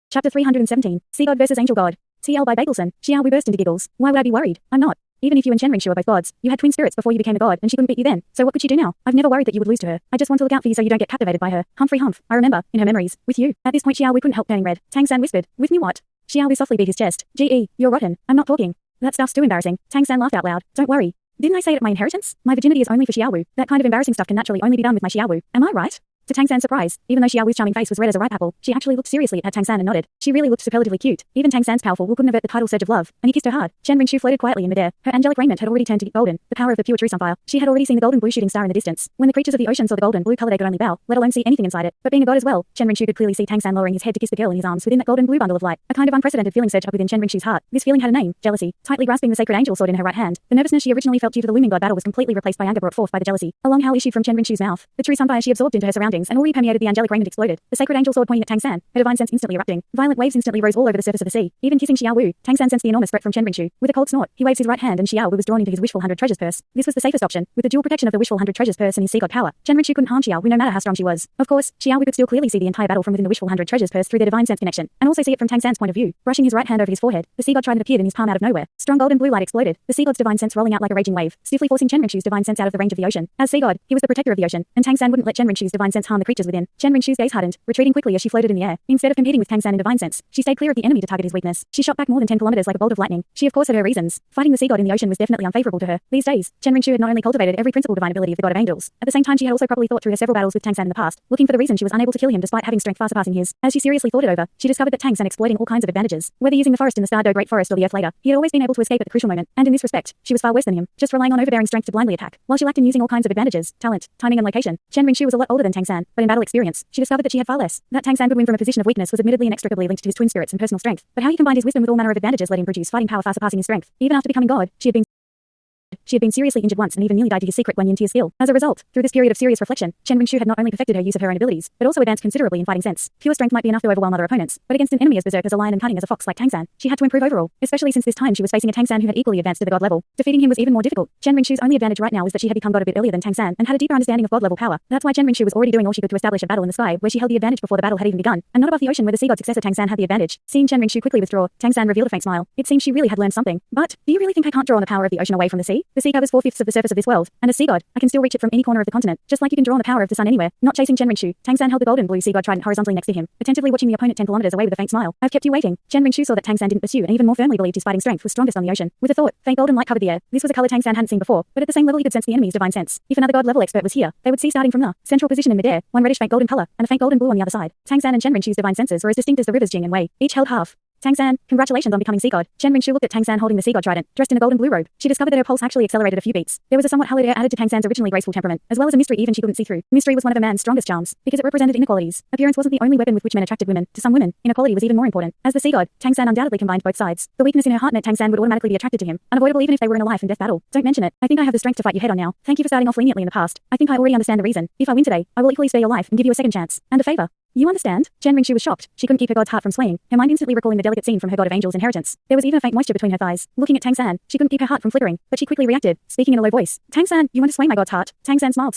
Chapter 317, Seagod vs. Angel God. TL by Bagelson. Xiao Wu burst into giggles. Why would I be worried? I'm not. Even if you and Chen Ringshu are both gods, you had twin spirits before you became a god, and she couldn't beat you then. So what could she do now? I've never worried that you would lose to her. I just want to look out for you so you don't get captivated by her. Humphrey Humph. I remember, in her memories, with you. At this point Xiao Wu couldn't help turning red. Tang San whispered, with me what? Xiao Wu softly beat his chest. G.E., you're rotten. I'm not talking. That stuff's too embarrassing. Tang San laughed out loud. Don't worry. Didn't I say it at my inheritance? My virginity is only for Xiao Wu. That kind of embarrassing stuff can naturally only be done with my Xiao Wu. Am I right? To Tang San's surprise, even though Xiao Wu's charming face was red as a ripe apple, she actually looked seriously at Tang San and nodded. She really looked superlatively cute. Even Tang San's powerful will couldn't avert the tidal surge of love, and he kissed her hard. Chen Ringshu floated quietly in midair. Her angelic raiment had already turned to golden, the power of the pure true sunfire. She had already seen the golden blue shooting star in the distance. When the creatures of the ocean saw the golden blue color they could only bow, let alone see anything inside it. But being a god as well, Chen Ringshu could clearly see Tang San lowering his head to kiss the girl in his arms within that golden blue bundle of light. A kind of unprecedented feeling surged up within Chen Ringshu's heart. This feeling had a name, jealousy. Tightly grasping the sacred angel sword in her right hand, the nervousness she originally felt due to the looming god battle was completely replaced by anger brought forth by the jealousy. A long howl issued from Chen Ringshu's mouth. The true sunfire she absorbed into her surroundings and already permeated the angelic raiment exploded. The sacred angel sword pointing at Tang San, her divine sense instantly erupting. Violent waves instantly rose all over the surface of the sea. Even kissing Xiao Wu, Tang San sensed the enormous threat from Chen Ringshu. With a cold snort, he waves his right hand and Xiao Wu was drawn into his wishful 100 treasures purse. This was the safest option. With the dual protection of the wishful 100 treasures purse and his Seagod power, Chen Ringshu couldn't harm Xiao Wu no matter how strong she was. Of course, Xiao Wu could still clearly see the entire battle from within the wishful 100 treasures purse through their divine sense connection, and also see it from Tang San's point of view. Brushing his right hand over his forehead, the Seagod trident appeared in his palm out of nowhere. Strong golden blue light exploded, the Seagod's divine sense rolling out like a raging wave, stiffly forcing Chen Ringshu's divine sense out of the range of the ocean. As Seagod, he was the protector of the ocean, and Tang San wouldn't let Chen Ringshu's divine sense harm the creatures within. Chen Ringshu's gaze hardened, retreating quickly as she floated in the air. Instead of competing with Tang San in divine sense, she stayed clear of the enemy to target his weakness. She shot back more than 10 kilometers like a bolt of lightning. She of course had her reasons. Fighting the Seagod in the ocean was definitely unfavorable to her. These days, Chen Ringshu had not only cultivated every principal divine ability of the god of angels, at the same time she had also properly thought through her several battles with Tang San in the past, looking for the reason she was unable to kill him despite having strength far surpassing his. As she seriously thought it over, she discovered that Tang San exploiting all kinds of advantages, whether using the forest in the Stardow Great Forest or the Earth later, he had always been able to escape at the crucial moment, and in this respect, she was far worse than him, just relying on overbearing strength to blindly attack, while she lacked in using all kinds of advantages, talent, timing and location. Chen Ringshu was a lot older than Tang San, but in battle experience, she discovered that she had far less. That Tang San could win from a position of weakness was admittedly inextricably linked to his twin spirits and personal strength, but how he combined his wisdom with all manner of advantages let him produce fighting power far surpassing his strength. Even after becoming god, she had been seriously injured once and even nearly died to his secret Guanyin Tier's skill. As a result, through this period of serious reflection, Chen Ringshu had not only perfected her use of her own abilities, but also advanced considerably in fighting sense. Pure strength might be enough to overwhelm other opponents, but against an enemy as berserk as a lion and cunning as a fox like Tang San, she had to improve overall, especially since this time she was facing a Tang San who had equally advanced to the god level. Defeating him was even more difficult. Chen Ringshu's only advantage right now was that she had become god a bit earlier than Tang San and had a deeper understanding of god level power. That's why Chen Ringshu was already doing all she could to establish a battle in the sky where she held the advantage before the battle had even begun, and not above the ocean where the sea god successor Tang San had the advantage. Seeing Chen Ringshu quickly withdraw, Tang San revealed a faint smile. It seemed she really had learned something. But, do you really think I can't draw on the power of the ocean away from the sea? The sea covers 4/5 of the surface of this world, and as Seagod, I can still reach it from any corner of the continent, just like you can draw on the power of the sun anywhere. Not chasing Chen Ringshu, Tang San held the golden blue Seagod trident horizontally next to him, attentively watching the opponent 10 kilometers away with a faint smile. I've kept you waiting. Chen Ringshu saw that Tang San didn't pursue and even more firmly believed his fighting strength was strongest on the ocean. With a thought, faint golden light covered the air. This was a color Tang San hadn't seen before, but at the same level he could sense the enemy's divine sense. If another god level expert was here, they would see starting from the central position in midair, one reddish faint golden color, and a faint golden blue on the other side. Tang San and Chen Ringshu's divine senses were as distinct as the rivers Jing and Wei. Each held half. Tang San, congratulations on becoming Seagod. Chen Ringshu looked at Tang San holding the Seagod trident, dressed in a golden blue robe. She discovered that her pulse actually accelerated a few beats. There was a somewhat hallowed air added to Tang San's originally graceful temperament, as well as a mystery even she couldn't see through. Mystery was one of a man's strongest charms, because it represented inequalities. Appearance wasn't the only weapon with which men attracted women. To some women, inequality was even more important. As the Seagod, Tang San undoubtedly combined both sides. The weakness in her heart meant Tang San would automatically be attracted to him, unavoidable even if they were in a life and death battle. Don't mention it. I think I have the strength to fight you head on now. Thank you for starting off leniently in the past. I think I already understand the reason. If I win today, I will equally spare your life and give you a second chance. And a favor. You understand? Chen Ringshu was shocked. She couldn't keep her god's heart from swaying, her mind instantly recalling the delicate scene from her god of angels inheritance. There was even a faint moisture between her thighs. Looking at Tang San, she couldn't keep her heart from flickering, but she quickly reacted, speaking in a low voice. Tang San, you want to sway my god's heart? Tang San smiled.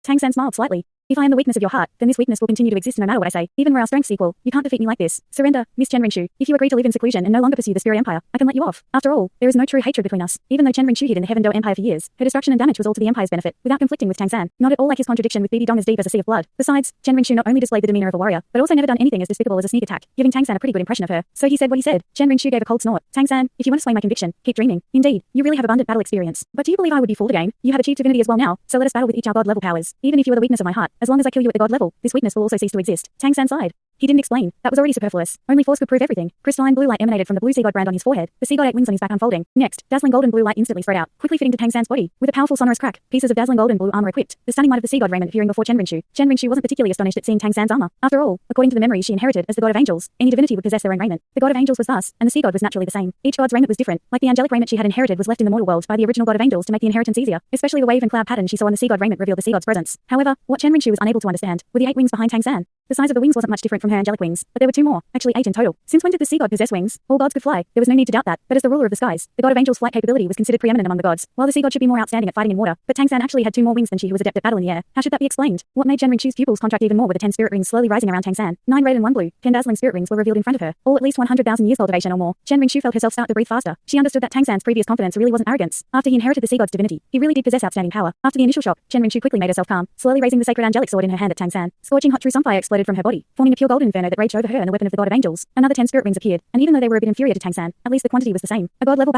Tang San smiled slightly. If I am the weakness of your heart, then this weakness will continue to exist no matter what I say. Even where our strengths equal, you can't defeat me like this. Surrender, Miss Chen Ringshu. If you agree to live in seclusion and no longer pursue the Spirit Empire, I can let you off. After all, there is no true hatred between us. Even though Chen Ringshu hid in the Heaven Do Empire for years, her destruction and damage was all to the Empire's benefit, without conflicting with Tang San. Not at all like his contradiction with BB Dong as deep as a sea of blood. Besides, Chen Ringshu not only displayed the demeanor of a warrior, but also never done anything as despicable as a sneak attack, giving Tang San a pretty good impression of her. So he said what he said. Chen Ringshu gave a cold snort. Tang San, if you want to sway my conviction, keep dreaming. Indeed, you really have abundant battle experience. But do you believe I would be fooled again? You have achieved divinity as well now, so let us battle with each our god level powers. Even if you are the weakness of my heart, as long as I kill you at the god level, this weakness will also cease to exist. Tang San sighed. He didn't explain. That was already superfluous. Only force could prove everything. Crystalline blue light emanated from the blue Seagod brand on his forehead. The Seagod 8 wings on his back unfolding. Next, dazzling golden blue light instantly spread out, quickly fitting to Tang San's body. With a powerful sonorous crack, pieces of dazzling golden blue armor equipped, the stunning might of the Seagod raiment appearing before Chen Ringshu. Chen Ringshu wasn't particularly astonished at seeing Tang San's armor. After all, according to the memories she inherited as the god of angels, any divinity would possess their own raiment. The god of angels was thus, and the Seagod was naturally the same. Each god's raiment was different, like the angelic raiment she had inherited was left in the mortal world by the original god of angels to make the inheritance easier. Especially the wave and cloud pattern she saw on the Seagod raiment revealed the Seagod's presence. However, what Chen Ringshu was unable to understand were the 8 wings behind Tang San. The size of the wings wasn't much different from her angelic wings, but there were 2 more, actually 8 in total. Since when did the sea god possess wings? All gods could fly. There was no need to doubt that. But as the ruler of the skies, the god of angels' flight capability was considered preeminent among the gods. While the sea god should be more outstanding at fighting in water, but Tang San actually had 2 more wings than she, who was adept at battle in the air. How should that be explained? What made Shenrinchu's pupils contract even more with the 10 spirit rings slowly rising around Tang San? 9 red and 1 blue, 10 dazzling spirit rings were revealed in front of her, all at least 100,000 years cultivation or more. Shenrinchu felt herself start to breathe faster. She understood that Tang San's previous confidence really wasn't arrogance. After he inherited the sea god's divinity, he really did possess outstanding power. After the initial shock, Shenrinchu quickly made herself calm, slowly raising the sacred angelic sword in her hand at Tang San. Scorching hot true sunfire exploded from her body, forming a pure golden inferno that raged over her and the weapon of the god of angels. Another 10 spirit rings appeared, and even though they were a bit inferior to Tang San, at least the quantity was the same. A god-level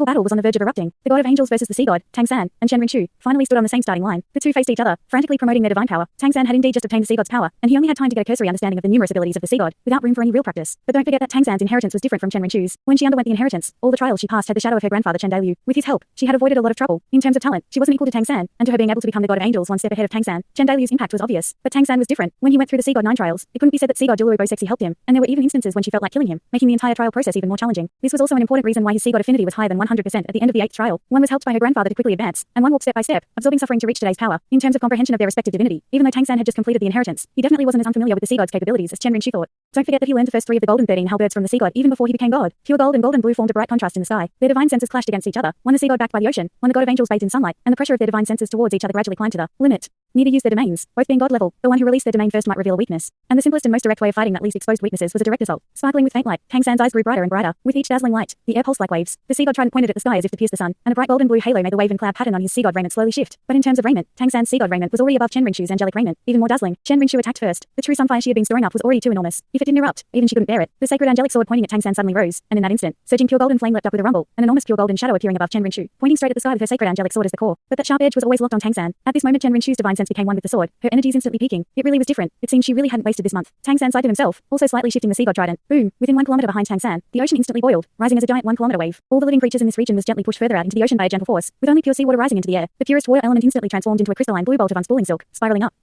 battle was on the verge of erupting. The god of angels versus the sea god, Tang San, and Shenrinchu, finally stood on the same starting line. The two faced each other, frantically promoting their divine power. Tang San had indeed just obtained the sea god's power, and he only had time to get a cursory understanding of the numerous abilities of the sea god, without room for any real practice. But don't forget that Tang San's inheritance was different from Shenrinchu's. When she underwent the inheritance, all the trials she passed had the shadow of her grandfather Chen Dalu. With his help, she had avoided a lot of trouble. In terms of talent, she wasn't equal to Tang San, and to her being able to become the god of angels one step ahead of Tang San, Chen Dalu's impact was obvious. But Tang San was different. When he went through the sea god 9 trials, it couldn't be said that sea god Douluo Sexy helped him, and there were even instances when she felt like killing him, making the entire trial process even more challenging. This was also an important reason why his sea god affinity was higher than 100% at the end of the 8th trial. One was helped by her grandfather to quickly advance, and one walked step by step, absorbing suffering to reach today's power. In terms of comprehension of their respective divinity, even though Tang San had just completed the inheritance, he definitely wasn't as unfamiliar with the sea god's capabilities as Shenrinchu thought. Don't forget that he learned the first 3 of the golden 13 halberds from the sea god even before he became god. Pure gold and golden blue formed a bright contrast in the sky. Their divine senses clashed against each other, one the sea god backed by the ocean, one the god of angels bathed in sunlight, and the pressure of their divine senses towards each other gradually climbed to the limit. Neither used their domains, both being god level. The one who released their domain first might reveal a weakness, and the simplest and most direct way of fighting that least exposed weaknesses was a direct assault. Sparkling with faint light, Tang San's eyes grew brighter and brighter. With each dazzling light, the air pulsed like waves. The sea god trident pointed at the sky as if to pierce the sun, and a bright golden blue halo made the wave and cloud pattern on his sea god raiment slowly shift. But in terms of raiment, Tang San's sea god raiment was already above Shenrinchu's angelic raiment, even more dazzling. Shenrinchu attacked first. The true sunfire she had been storing up was already too enormous. If it didn't erupt, even she couldn't bear it. The sacred angelic sword pointing at Tang San suddenly rose, and in that instant, surging pure golden flame leapt up with a rumble, an enormous pure golden shadow appearing above Shenrinchu, pointing straight at the sky with her sacred angelic sword as the core. But that sharp edge was always locked on Tang San. At this moment, Shenrinchu's divine sense became one with the sword, her energies instantly peaking. It really was different. It seemed she really hadn't wasted this month. Tang San sighed to himself, also slightly shifting the sea god trident. Boom! Within 1 kilometer behind Tang San, the ocean instantly boiled, rising as a giant 1 kilometer wave. All the living creatures in this region was gently pushed further out into the ocean by a gentle force, with only pure seawater rising into the air. The purest water element instantly transformed into a crystalline blue bolt of unspooling silk, spiraling up,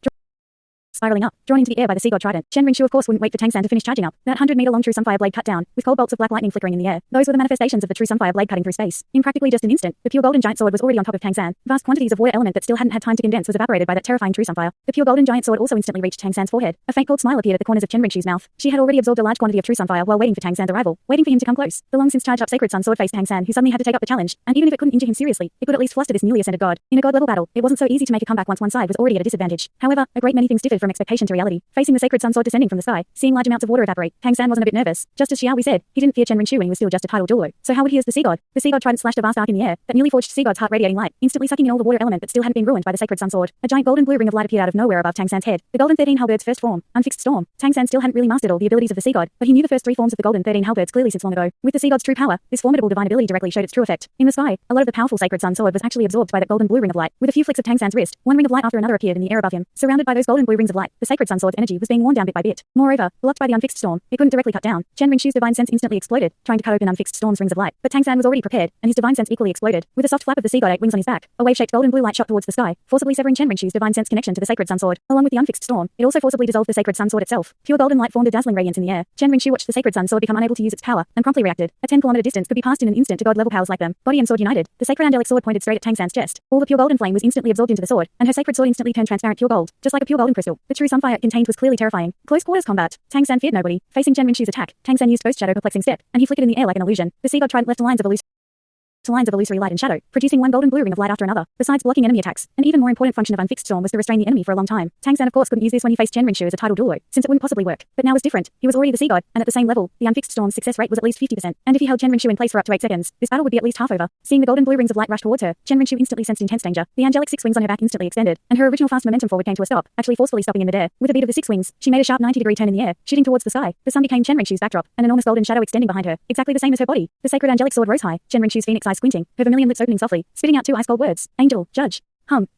drawn into the air by the sea god trident. Shenrinchu of course wouldn't wait for Tang San to finish charging up. That 100-meter-long true sunfire blade cut down, with cold bolts of black lightning flickering in the air. Those were the manifestations of the true sunfire blade cutting through space. In practically just an instant, the pure golden giant sword was already on top of Tang San. Vast quantities of water element that still hadn't had time to condense was evaporated by that terrifying true sunfire. The pure golden giant sword also instantly reached Tang San's forehead. A faint cold smile appeared at the corners of Shenrinchu's mouth. She had already absorbed a large quantity of true sunfire while waiting for Tang San's arrival, waiting for him to come close. The long since charged up sacred sun sword faced Tang San, who suddenly had to take up the challenge, and even if it couldn't injure him seriously, it could at least fluster this newly ascended god. In a god-level battle, it wasn't so easy to make a comeback once one side was already at a disadvantage. However, a great many things differed from expectation to reality. Facing the sacred sun sword descending from the sky, seeing large amounts of water evaporate, Tang San wasn't a bit nervous. Just as Xiaohui said, he didn't fear Shenrinchu when he was still just a title Douluo. So how would he as the sea god? The sea god trident slashed a vast arc in the air, that newly forged sea god's heart radiating light, instantly sucking in all the water element that still hadn't been ruined by the sacred sun sword. A giant golden blue ring of light appeared out of nowhere above Tang San's head. The golden 13 halberds first form, unfixed storm. Tang San still hadn't really mastered all the abilities of the sea god, but he knew the first 3 forms of the golden 13 halberds clearly since long ago. With the sea god's true power, this formidable divine ability directly showed its true effect. In the sky, a lot of the powerful sacred sun sword was actually absorbed by that golden blue ring of light. With a few flicks of Tang San's wrist, one ring of light after another appeared in the air above him. Surrounded by those golden blue rings of light, the sacred sun sword's energy was being worn down bit by bit. Moreover, blocked by the unfixed storm, it couldn't directly cut down. Shenrinchu's divine sense instantly exploded, trying to cut open unfixed storm's rings of light. But Tang San was already prepared, and his divine sense equally exploded. With a soft flap of the sea god 8 wings on his back, a wave-shaped golden blue light shot towards the sky, forcibly severing Shenrinchu's divine sense connection to the sacred sun sword. Along with the unfixed storm, it also forcibly dissolved the sacred sun sword itself. Pure golden light formed a dazzling radiance in the air. Shenrinchu watched the sacred sun sword become unable to use its power, and promptly reacted. A 10-kilometer distance could be passed in an instant to god-level powers like them. Body and sword united. The sacred angelic sword pointed straight at Tang San's chest. All the pure golden flame was instantly absorbed into the sword, and her sacred sword instantly turned transparent pure gold, just like a pure golden crystal. The true sunfire it contained was clearly terrifying. Close quarters combat. Tang San feared nobody. Facing Shenrinchu's attack, Tang San used Ghost Shadow perplexing step, and he flickered in the air like an illusion. The sea god trident left lines of illusory light and shadow, producing one golden blue ring of light after another, besides blocking enemy attacks. An even more important function of unfixed storm was to restrain the enemy for a long time. Tang San of course couldn't use this when he faced Shenrinchu as a title Douluo, since it wouldn't possibly work. But now was different. He was already the sea god, and at the same level, the unfixed storm's success rate was at least 50%. And if he held Shenrinchu in place for up to 8 seconds, this battle would be at least half over. Seeing the golden blue rings of light rush towards her, Shenrinchu instantly sensed intense danger. The angelic 6 wings on her back instantly extended, and her original fast momentum forward came to a stop, actually forcefully stopping in midair. With a beat of the 6 wings, she made a sharp 90-degree turn in the air, shooting towards the sky. The sun became Shenrinchu's backdrop, an enormous golden shadow extending behind her, exactly the same as her body. The sacred angelic sword rose high, Shenrinchu's phoenix eyes squinting, her vermilion lips opening softly, spitting out 2 ice-cold words: angel, judge.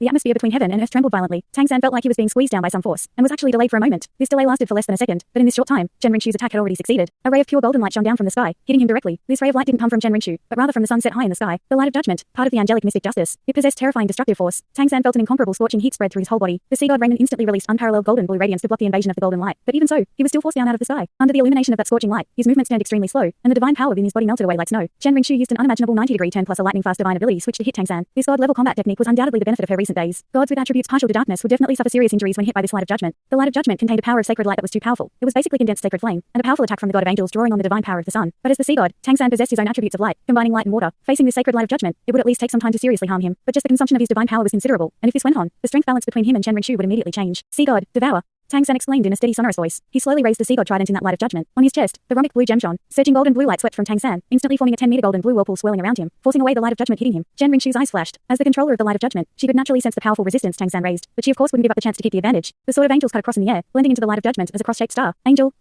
The atmosphere between heaven and earth trembled violently. Tang San felt like he was being squeezed down by some force, and was actually delayed for a moment. This delay lasted for less than a second, but in this short time, Shenrinchu's attack had already succeeded. A ray of pure golden light shone down from the sky, hitting him directly. This ray of light didn't come from Shenrinchu, but rather from the sun set high in the sky. The light of judgment, part of the angelic mystic justice. It possessed terrifying destructive force. Tang San felt an incomparable scorching heat spread through his whole body. The sea god raiment instantly released unparalleled golden blue radiance to block the invasion of the golden light. But even so, he was still forced down out of the sky. Under the illumination of that scorching light, his movements turned extremely slow, and the divine power within his body melted away like snow. Shenrinchu used an unimaginable 90-degree turn plus a lightning fast divine ability switch to hit Tang San. This god-level combat technique was undoubtedly the benefit of her recent days. Gods with attributes partial to darkness would definitely suffer serious injuries when hit by this light of judgment. The light of judgment contained a power of sacred light that was too powerful. It was basically condensed sacred flame, and a powerful attack from the god of angels drawing on the divine power of the sun. But as the sea god, Tang San possessed his own attributes of light, combining light and water. Facing this sacred light of judgment, it would at least take some time to seriously harm him. But just the consumption of his divine power was considerable, and if this went on, the strength balance between him and Chen Rinchu would immediately change. Sea god, devour. Tang San exclaimed in a steady sonorous voice. He slowly raised the sea god trident in that light of judgment. On his chest, the rhombolic blue gem shone. Surging golden blue light swept from Tang San, instantly forming a 10-meter golden blue whirlpool swirling around him, forcing away the light of judgment hitting him. Chen Rinchu's eyes flashed. As the controller of the light of judgment, she could naturally sense the powerful resistance Tang San raised, but she of course wouldn't give up the chance to keep the advantage. The sword of angels cut across in the air, blending into the light of judgment as a cross-shaped star. Angel,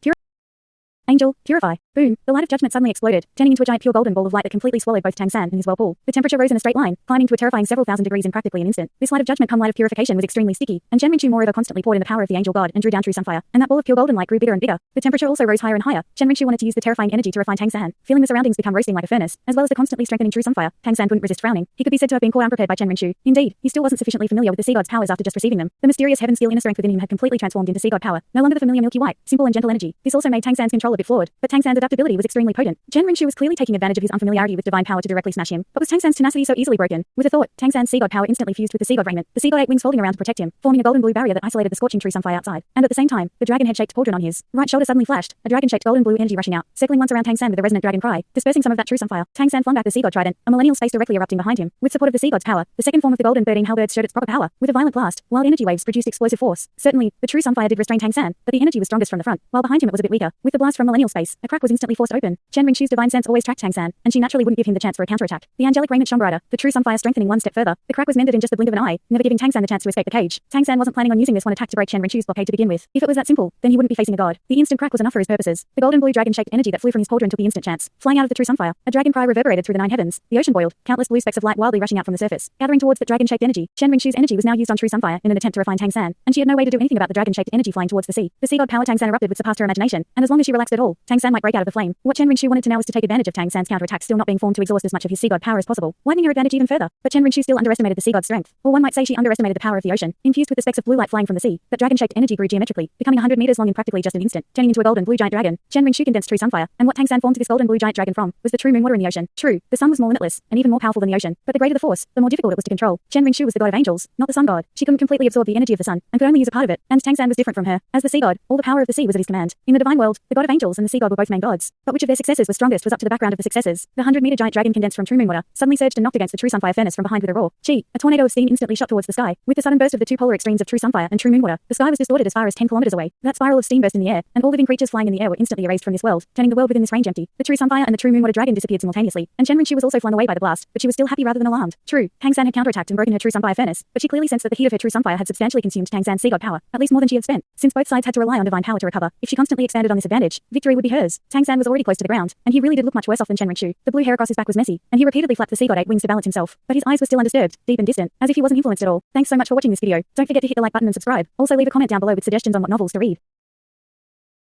purify. Boom. The light of judgment suddenly exploded, turning into a giant pure golden ball of light that completely swallowed both Tang San and his whirlpool. The temperature rose in a straight line, climbing to a terrifying several thousand degrees in practically an instant. This light of judgment come light of purification was extremely sticky, and Chen Rinchu moreover constantly poured in the power of the angel god and drew down true sunfire, and that ball of pure golden light grew bigger and bigger. The temperature also rose higher and higher. Chen Rinchu wanted to use the terrifying energy to refine Tang San, feeling the surroundings become roasting like a furnace, as well as the constantly strengthening true sunfire. Tang San couldn't resist frowning. He could be said to have been caught unprepared by Chen Rinchu. Indeed, he still wasn't sufficiently familiar with the sea god's powers after just receiving them. The mysterious heaven steel inner strength within him had completely transformed into sea god power, no longer the familiar milky white, simple and gentle energy. This also made Tang San's control a bit flawed, but Tang San's adaptability was extremely potent. Chen Rinchu was clearly taking advantage of his unfamiliarity with divine power to directly smash him, but was Tang San's tenacity so easily broken? With a thought, Tang San's sea god power instantly fused with the sea god raiment. The sea god 8 wings folding around to protect him, forming a golden blue barrier that isolated the scorching true sunfire outside. And at the same time, the dragon head-shaped pauldron on his right shoulder suddenly flashed, a dragon-shaped golden blue energy rushing out, circling once around Tang San with a resonant dragon cry, dispersing some of that true sunfire. Tang San flung back the sea god trident, a millennial space directly erupting behind him. With support of the sea god's power, the second form of the golden 13 halberds showed its proper power. With a violent blast, wild energy waves produced explosive force. Certainly, the true sunfire did restrain Tang San, but the energy was strongest from the front, while behind him it was a bit weaker. With the blast from millennial space, a crack was instantly forced open. Chen Rinchu's divine sense always tracked Tang San, and she naturally wouldn't give him the chance for a counterattack. The angelic raiment shone brighter, the true sunfire strengthening one step further. The crack was mended in just the blink of an eye, never giving Tang San the chance to escape the cage. Tang San wasn't planning on using this one attack to break Chen Rinchu's blockade to begin with. If it was that simple, then he wouldn't be facing a god. The instant crack was enough for his purposes. The golden blue dragon-shaped energy that flew from his pauldron took the instant chance, flying out of the true sunfire. A dragon cry reverberated through the 9 heavens. The ocean boiled, countless blue specks of light wildly rushing out from the surface, gathering towards the dragon-shaped energy. Chen Rinchu's energy was now used on true sunfire in an attempt to refine Tang San, and she had no way to do anything about the dragon-shaped energy flying towards the sea. The sea god power Tang San erupted would surpass her imagination, and as long as she relaxed at all, Tang San might break out of the flame. What Chen Rinchu wanted to now was to take advantage of Tang San's counterattack still not being formed to exhaust as much of his sea god power as possible, widening her advantage even further. But Chen Rinchu still underestimated the sea god's strength, or one might say she underestimated the power of the ocean. Infused with the specks of blue light flying from the sea, that dragon-shaped energy grew geometrically, becoming 100 meters long in practically just an instant, turning into a golden blue giant dragon. Chen Rinchu condensed true sunfire, and what Tang San formed this golden blue giant dragon from was the true moon water in the ocean. True, the sun was more limitless and even more powerful than the ocean, but the greater the force, the more difficult it was to control. Chen Rinchu was the god of angels, not the sun god. She couldn't completely absorb the energy of the sun and could only use a part of it, and Tang San was different from her. As the sea god, all the power of the sea was at his command. In the divine world, the god of angels and the sea god were both main gods, but which of their successors was strongest was up to the background of the successors. The 100-meter giant dragon condensed from true moon water suddenly surged and knocked against the true sunfire furnace from behind with a roar. A tornado of steam instantly shot towards the sky. With the sudden burst of the two polar extremes of true sunfire and true moon water, the sky was distorted as far as 10 kilometers away. That spiral of steam burst in the air, and all living creatures flying in the air were instantly erased from this world, turning the world within this range empty. The true sunfire and the true moon water dragon disappeared simultaneously, and Chen Rinchu was also flung away by the blast, but she was still happy rather than alarmed. True, Tang San had counterattacked and broken her true sunfire furnace, but she clearly sensed that the heat of her true sunfire had substantially consumed Tang San's sea god power, at least more than she had spent. Since both sides had to rely on divine power to recover, if she constantly expanded on this advantage, victory would be hers. Tang San was already close to the ground, and he really did look much worse off than Chen Rinchu. The blue hair across his back was messy, and he repeatedly flapped the sea god 8 wings to balance himself, but his eyes were still undisturbed, deep and distant, as if he wasn't influenced at all. Thanks so much for watching this video. Don't forget to hit the like button and subscribe. Also leave a comment down below with suggestions on what novels to read.